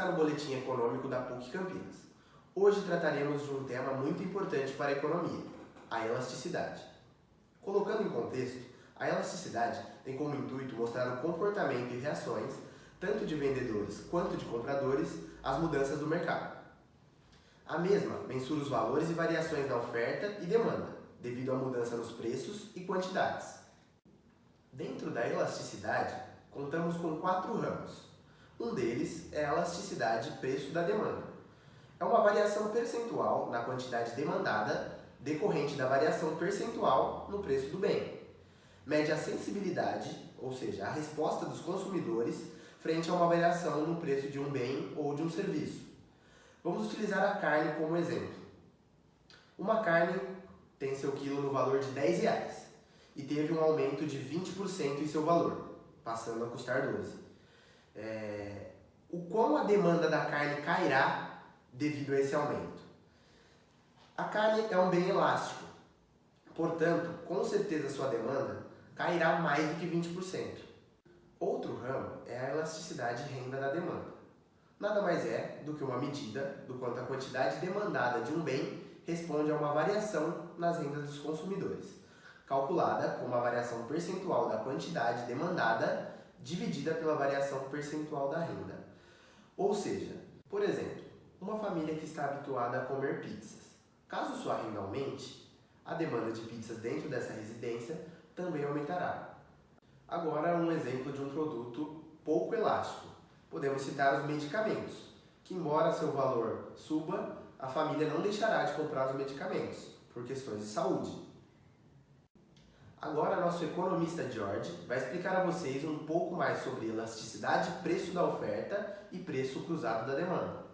está no Boletim Econômico da PUC Campinas. Hoje trataremos de um tema muito importante para a economia, a elasticidade. Colocando em contexto, a elasticidade tem como intuito mostrar o comportamento e reações, tanto de vendedores quanto de compradores, às mudanças do mercado. A mesma mensura os valores e variações da oferta e demanda, devido à mudança nos preços e quantidades. Dentro da elasticidade, contamos com 4 ramos. Um deles é a elasticidade preço da demanda. É uma variação percentual na quantidade demandada decorrente da variação percentual no preço do bem. Mede a sensibilidade, ou seja, a resposta dos consumidores frente a uma variação no preço de um bem ou de um serviço. Vamos utilizar a carne como exemplo. Uma carne tem seu quilo no valor de R$10 e teve um aumento de 20% em seu valor, passando a custar 12. O quão a demanda da carne cairá devido a esse aumento? A carne é um bem elástico, portanto, com certeza sua demanda cairá mais do que 20%. Outro ramo é a elasticidade renda da demanda. Nada mais é do que uma medida do quanto a quantidade demandada de um bem responde a uma variação nas rendas dos consumidores, calculada como a variação percentual da quantidade demandada dividida pela variação percentual da renda. Ou seja, por exemplo, uma família que está habituada a comer pizzas. Caso sua renda aumente, a demanda de pizzas dentro dessa residência também aumentará. Agora, um exemplo de um produto pouco elástico. Podemos citar os medicamentos, que embora seu valor suba, a família não deixará de comprar os medicamentos, por questões de saúde. Agora, nosso economista George vai explicar a vocês um pouco mais sobre elasticidade, preço da oferta e preço cruzado da demanda.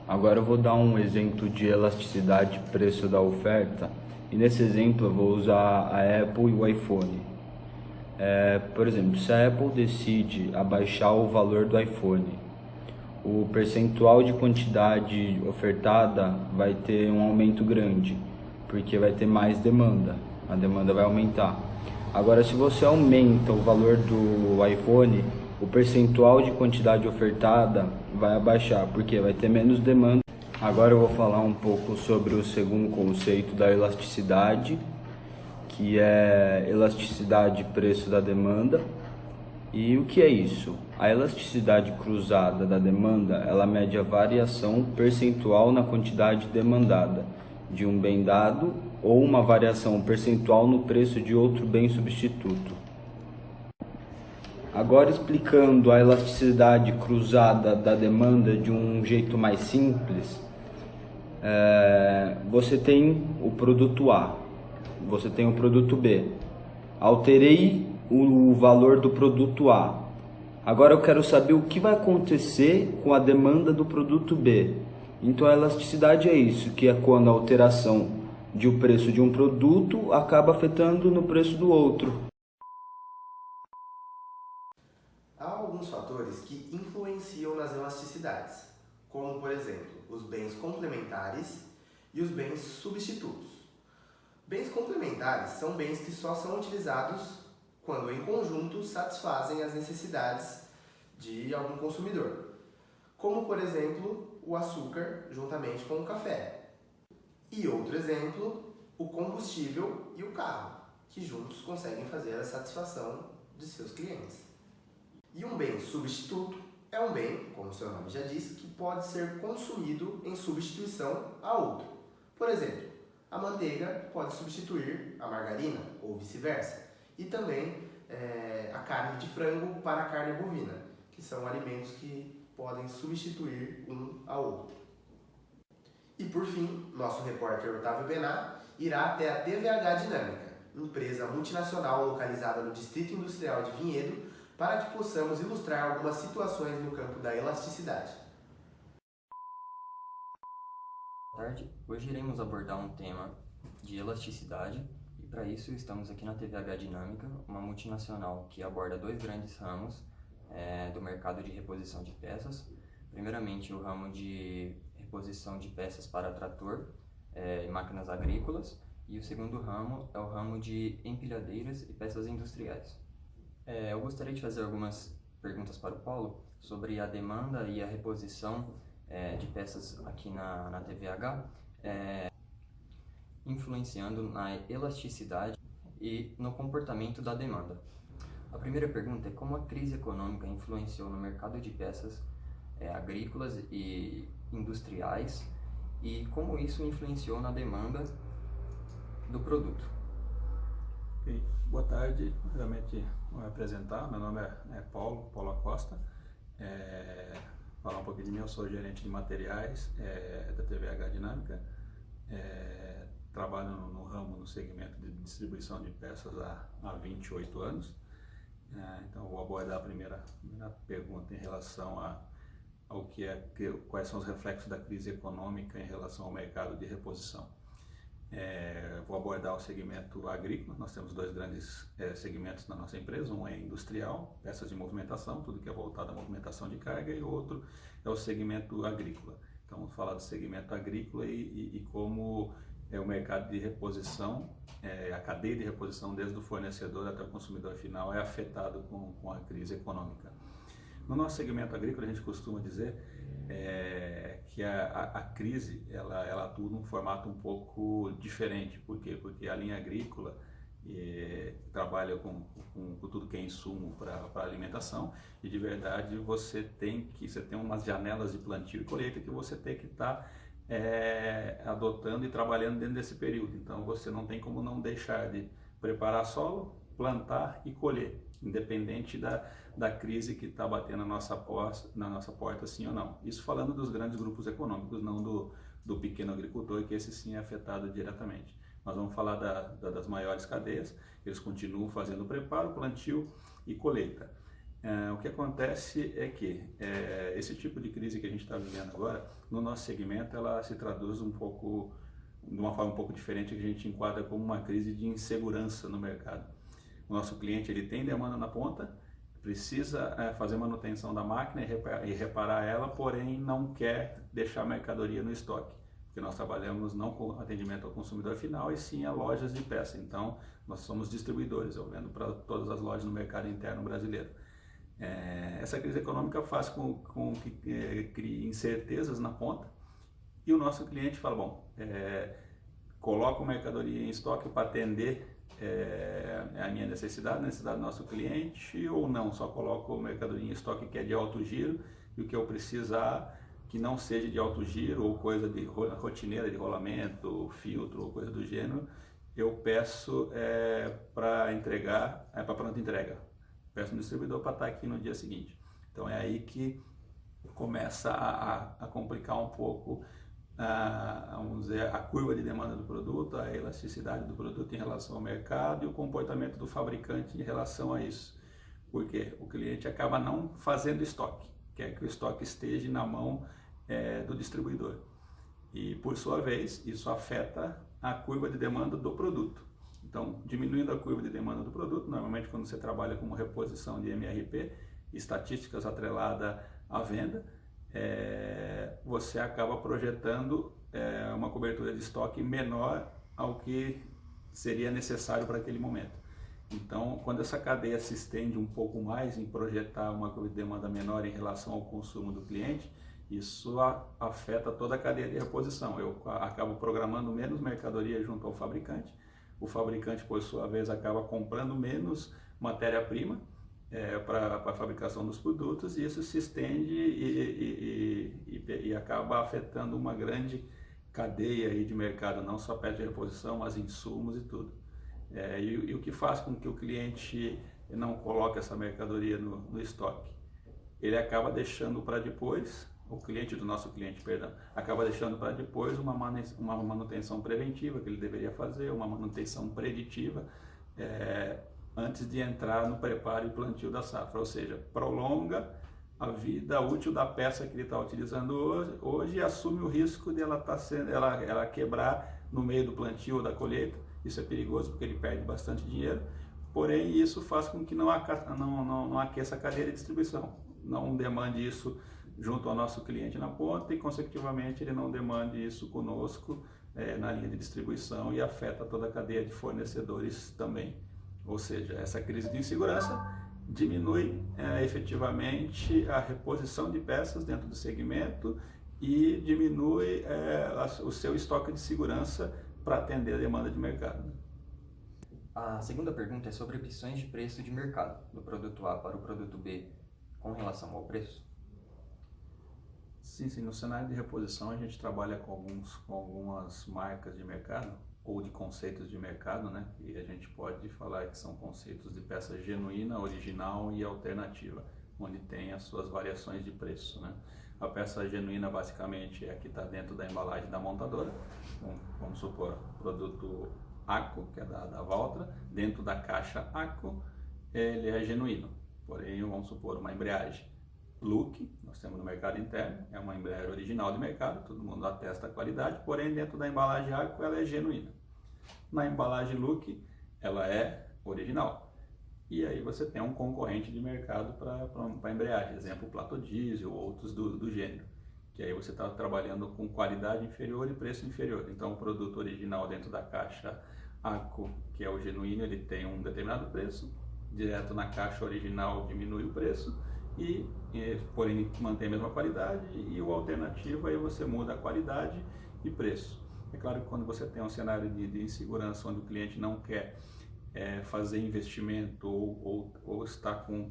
Agora eu vou dar um exemplo de elasticidade preço da oferta e nesse exemplo eu vou usar a Apple e o iPhone. Por exemplo, se a Apple decide abaixar o valor do iPhone, o percentual de quantidade ofertada vai ter um aumento grande, porque vai ter mais demanda, a demanda vai aumentar. Agora, se você aumenta o valor do iPhone, o percentual de quantidade ofertada vai abaixar, porque vai ter menos demanda. Agora eu vou falar um pouco sobre o segundo conceito da elasticidade, que é elasticidade preço da demanda. E o que é isso? A elasticidade cruzada da demanda, ela mede a variação percentual na quantidade demandada de um bem dado ou uma variação percentual no preço de outro bem substituto. Agora, explicando a elasticidade cruzada da demanda de um jeito mais simples, você tem o produto A, você tem o produto B. Alterei o valor do produto A. Agora eu quero saber o que vai acontecer com a demanda do produto B. Então a elasticidade é isso, que é quando a alteração de o preço de um produto acaba afetando no preço do outro. Há alguns fatores que influenciam nas elasticidades, como por exemplo, os bens complementares e os bens substitutos. Bens complementares são bens que só são utilizados quando em conjunto satisfazem as necessidades de algum consumidor, como por exemplo o açúcar juntamente com o café. E outro exemplo, o combustível e o carro, que juntos conseguem fazer a satisfação de seus clientes. E um bem substituto é um bem, como seu nome já diz, que pode ser consumido em substituição a outro. Por exemplo, a manteiga pode substituir a margarina ou vice-versa. E também a carne de frango para a carne bovina, que são alimentos que podem substituir um ao outro. E por fim, nosso repórter Otávio Bená irá até a TVH Dinâmica, empresa multinacional localizada no Distrito Industrial de Vinhedo, para que possamos ilustrar algumas situações no campo da elasticidade. Boa tarde, hoje iremos abordar um tema de elasticidade e para isso estamos aqui na TVH Dinâmica, uma multinacional que aborda 2 grandes ramos do mercado de reposição de peças. Primeiramente o ramo de reposição de peças para trator e máquinas agrícolas e o segundo ramo é o ramo de empilhadeiras e peças industriais. Eu gostaria de fazer algumas perguntas para o Paulo sobre a demanda e a reposição de peças aqui na TVH, influenciando na elasticidade e no comportamento da demanda. A primeira pergunta é como a crise econômica influenciou no mercado de peças agrícolas e industriais e como isso influenciou na demanda do produto. Okay. Boa tarde, realmente vou me apresentar, meu nome é Paulo Acosta, falar um pouquinho de mim, eu sou gerente de materiais da TVH Dinâmica, trabalho no ramo, no segmento de distribuição de peças há 28 anos, então vou abordar a primeira pergunta em relação ao quais são os reflexos da crise econômica em relação ao mercado de reposição. Vou abordar o segmento agrícola. Nós temos dois grandes segmentos na nossa empresa, um é industrial, peças de movimentação, tudo que é voltado à movimentação de carga, e o outro é o segmento agrícola. Então vamos falar do segmento agrícola e como o mercado de reposição, a cadeia de reposição desde o fornecedor até o consumidor final é afetado com a crise econômica. No nosso segmento agrícola, a gente costuma dizer que a crise ela atua num formato um pouco diferente. Por quê? Porque a linha agrícola trabalha com tudo que é insumo para alimentação, e de verdade você tem umas janelas de plantio e colheita que você tem que estar adotando e trabalhando dentro desse período. Então você não tem como não deixar de preparar solo, plantar e colher, independente da crise que está batendo na nossa porta, sim ou não. Isso falando dos grandes grupos econômicos, não do pequeno agricultor, que esse sim é afetado diretamente. Nós vamos falar das maiores cadeias, eles continuam fazendo preparo, plantio e colheita. O que acontece é que esse tipo de crise que a gente está vivendo agora, no nosso segmento, ela se traduz de uma forma um pouco diferente, que a gente enquadra como uma crise de insegurança no mercado. O nosso cliente ele tem demanda na ponta, precisa fazer manutenção da máquina e reparar ela, porém não quer deixar a mercadoria no estoque, porque nós trabalhamos não com atendimento ao consumidor final, e sim a lojas de peça. Então nós somos distribuidores, eu vendo para todas as lojas no mercado interno brasileiro. Essa crise econômica faz com que crie incertezas na ponta, e o nosso cliente fala, bom, coloca a mercadoria em estoque para atender a minha necessidade, a necessidade do nosso cliente, ou não, só coloco a mercadoria em estoque que é de alto giro, e o que eu precisar que não seja de alto giro ou coisa de rotineira, de rolamento, filtro ou coisa do gênero, eu peço para entregar, para pronta entrega. Peço no distribuidor para estar aqui no dia seguinte. Então é aí que começa a complicar um pouco vamos dizer, a curva de demanda do produto, a elasticidade do produto em relação ao mercado e o comportamento do fabricante em relação a isso. Porque o cliente acaba não fazendo estoque, quer que o estoque esteja na mão do distribuidor. E, por sua vez, isso afeta a curva de demanda do produto. Então, diminuindo a curva de demanda do produto, normalmente quando você trabalha com reposição de MRP, estatísticas atreladas à venda, você acaba projetando uma cobertura de estoque menor ao que seria necessário para aquele momento. Então, quando essa cadeia se estende um pouco mais em projetar uma curva de demanda menor em relação ao consumo do cliente, isso afeta toda a cadeia de reposição. Eu acabo programando menos mercadoria junto ao fabricante, o fabricante, por sua vez, acaba comprando menos matéria-prima para a fabricação dos produtos, e isso se estende e acaba afetando uma grande cadeia aí de mercado, não só peça de reposição, mas insumos e tudo. E o que faz com que o cliente não coloque essa mercadoria no estoque? Ele acaba deixando para depois, o nosso cliente, acaba deixando para depois uma manutenção preventiva que ele deveria fazer, uma manutenção preditiva, antes de entrar no preparo e plantio da safra, ou seja, prolonga a vida útil da peça que ele está utilizando hoje e assume o risco de ela quebrar no meio do plantio ou da colheita. Isso é perigoso porque ele perde bastante dinheiro, porém isso faz com que não aqueça a cadeia de distribuição, não demande isso junto ao nosso cliente na ponta e, consecutivamente, ele não demande isso conosco na linha de distribuição, e afeta toda a cadeia de fornecedores também. Ou seja, essa crise de insegurança diminui efetivamente a reposição de peças dentro do segmento e diminui o seu estoque de segurança para atender a demanda de mercado. A segunda pergunta é sobre opções de preço de mercado do produto A para o produto B com relação ao preço. Sim, no cenário de reposição a gente trabalha com algumas marcas de mercado ou de conceitos de mercado, né? E a gente pode falar que são conceitos de peça genuína, original e alternativa, onde tem as suas variações de preço, né? A peça genuína basicamente é a que está dentro da embalagem da montadora, vamos supor, produto Acco, que é da Valtra, dentro da caixa Acco, ele é genuíno, porém vamos supor uma embreagem Look, nós temos no mercado interno, é uma embreagem original de mercado, todo mundo atesta a qualidade, porém dentro da embalagem Acco ela é genuína. Na embalagem Look ela é original. E aí você tem um concorrente de mercado para embreagem, exemplo Plato Diesel, outros do gênero. Que aí você está trabalhando com qualidade inferior e preço inferior. Então o produto original dentro da caixa Acco, que é o genuíno, ele tem um determinado preço, direto na caixa original diminui o preço, porém mantém a mesma qualidade, e o alternativo aí você muda a qualidade e preço. É claro que quando você tem um cenário de insegurança onde o cliente não quer fazer investimento ou está com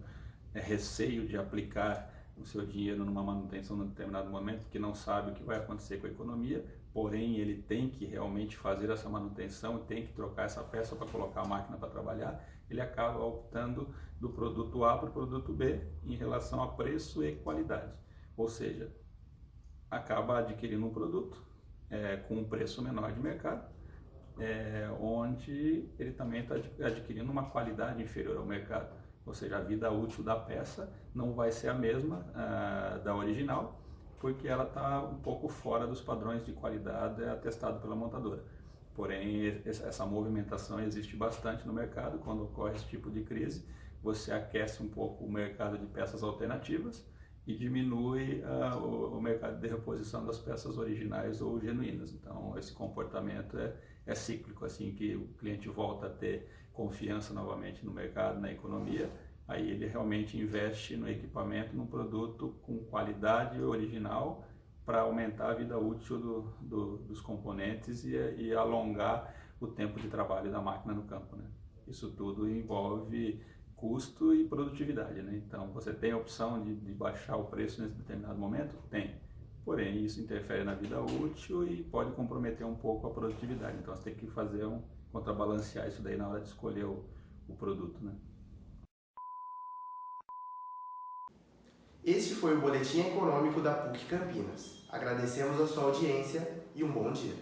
receio de aplicar o seu dinheiro numa manutenção em determinado momento, que não sabe o que vai acontecer com a economia, porém ele tem que realmente fazer essa manutenção e tem que trocar essa peça para colocar a máquina para trabalhar, ele acaba optando do produto A para o produto B em relação a preço e qualidade. Ou seja, acaba adquirindo um produto com um preço menor de mercado, onde ele também está adquirindo uma qualidade inferior ao mercado. Ou seja, a vida útil da peça não vai ser a mesma da original, porque ela está um pouco fora dos padrões de qualidade atestado pela montadora. Porém, essa movimentação existe bastante no mercado. Quando ocorre esse tipo de crise, você aquece um pouco o mercado de peças alternativas e diminui o mercado de reposição das peças originais ou genuínas. Então, esse comportamento é cíclico, assim que o cliente volta a ter confiança novamente no mercado, na economia, aí ele realmente investe no equipamento, num produto com qualidade original para aumentar a vida útil dos componentes e alongar o tempo de trabalho da máquina no campo, né? Isso tudo envolve custo e produtividade, né? Então, você tem a opção de baixar o preço nesse determinado momento? Tem. Porém, isso interfere na vida útil e pode comprometer um pouco a produtividade. Então, você tem que fazer contrabalancear isso daí na hora de escolher o produto, né? Este foi o Boletim Econômico da PUC Campinas. Agradecemos a sua audiência e um bom dia.